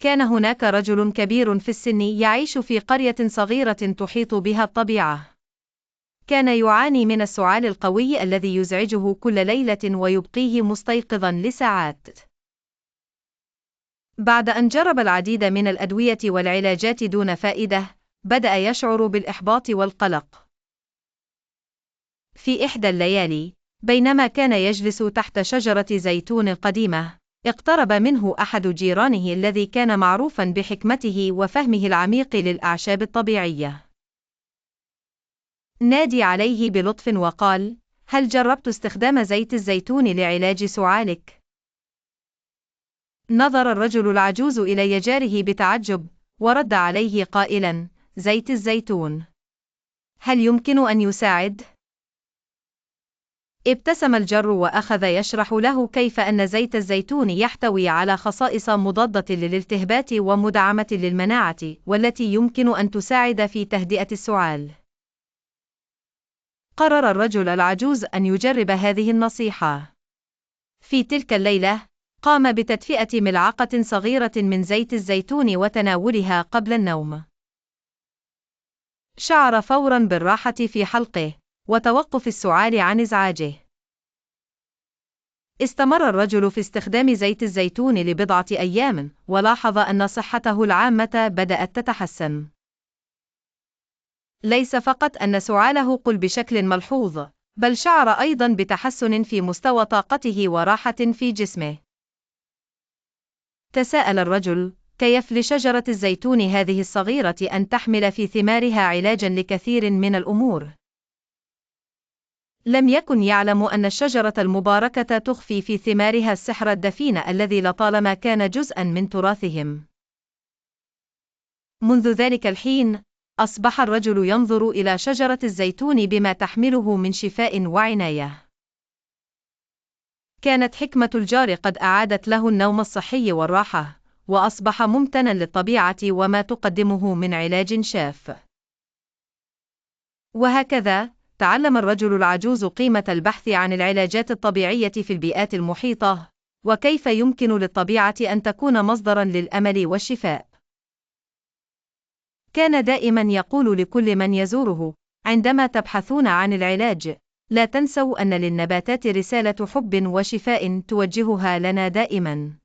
كان هناك رجل كبير في السن يعيش في قرية صغيرة تحيط بها الطبيعة. كان يعاني من السعال القوي الذي يزعجه كل ليلة ويبقيه مستيقظا لساعات. بعد أن جرب العديد من الأدوية والعلاجات دون فائدة، بدأ يشعر بالإحباط والقلق. في إحدى الليالي، بينما كان يجلس تحت شجرة زيتون قديمة، اقترب منه أحد جيرانه الذي كان معروفا بحكمته وفهمه العميق للأعشاب الطبيعية. نادى عليه بلطف وقال: هل جربت استخدام زيت الزيتون لعلاج سعالك؟ نظر الرجل العجوز إلى جاره بتعجب، ورد عليه قائلا: زيت الزيتون؟ هل يمكن أن يساعد؟ ابتسم الجار وأخذ يشرح له كيف أن زيت الزيتون يحتوي على خصائص مضادة للالتهابات ومدعمة للمناعة، والتي يمكن أن تساعد في تهدئة السعال. قرر الرجل العجوز أن يجرب هذه النصيحة. في تلك الليلة، قام بتدفئة ملعقة صغيرة من زيت الزيتون وتناولها قبل النوم. شعر فوراً بالراحة في حلقه، وتوقف السعال عن إزعاجه. استمر الرجل في استخدام زيت الزيتون لبضعة أيام، ولاحظ أن صحته العامة بدأت تتحسن. ليس فقط أن سعاله قل بشكل ملحوظ، بل شعر أيضاً بتحسن في مستوى طاقته وراحة في جسمه. تساءل الرجل: كيف لشجرة الزيتون هذه الصغيرة أن تحمل في ثمارها علاجاً لكثير من الأمور؟ لم يكن يعلم أن الشجرة المباركة تخفي في ثمارها السحر الدفين الذي لطالما كان جزءاً من تراثهم. منذ ذلك الحين، أصبح الرجل ينظر إلى شجرة الزيتون بما تحمله من شفاء وعناية. كانت حكمة الجار قد أعادت له النوم الصحي والراحة، وأصبح ممتناً للطبيعة وما تقدمه من علاج شاف. وهكذا، تعلم الرجل العجوز قيمة البحث عن العلاجات الطبيعية في البيئات المحيطة، وكيف يمكن للطبيعة أن تكون مصدراً للأمل والشفاء. كان دائماً يقول لكل من يزوره: عندما تبحثون عن العلاج، لا تنسوا أن للنباتات رسالة حب وشفاء توجهها لنا دائماً.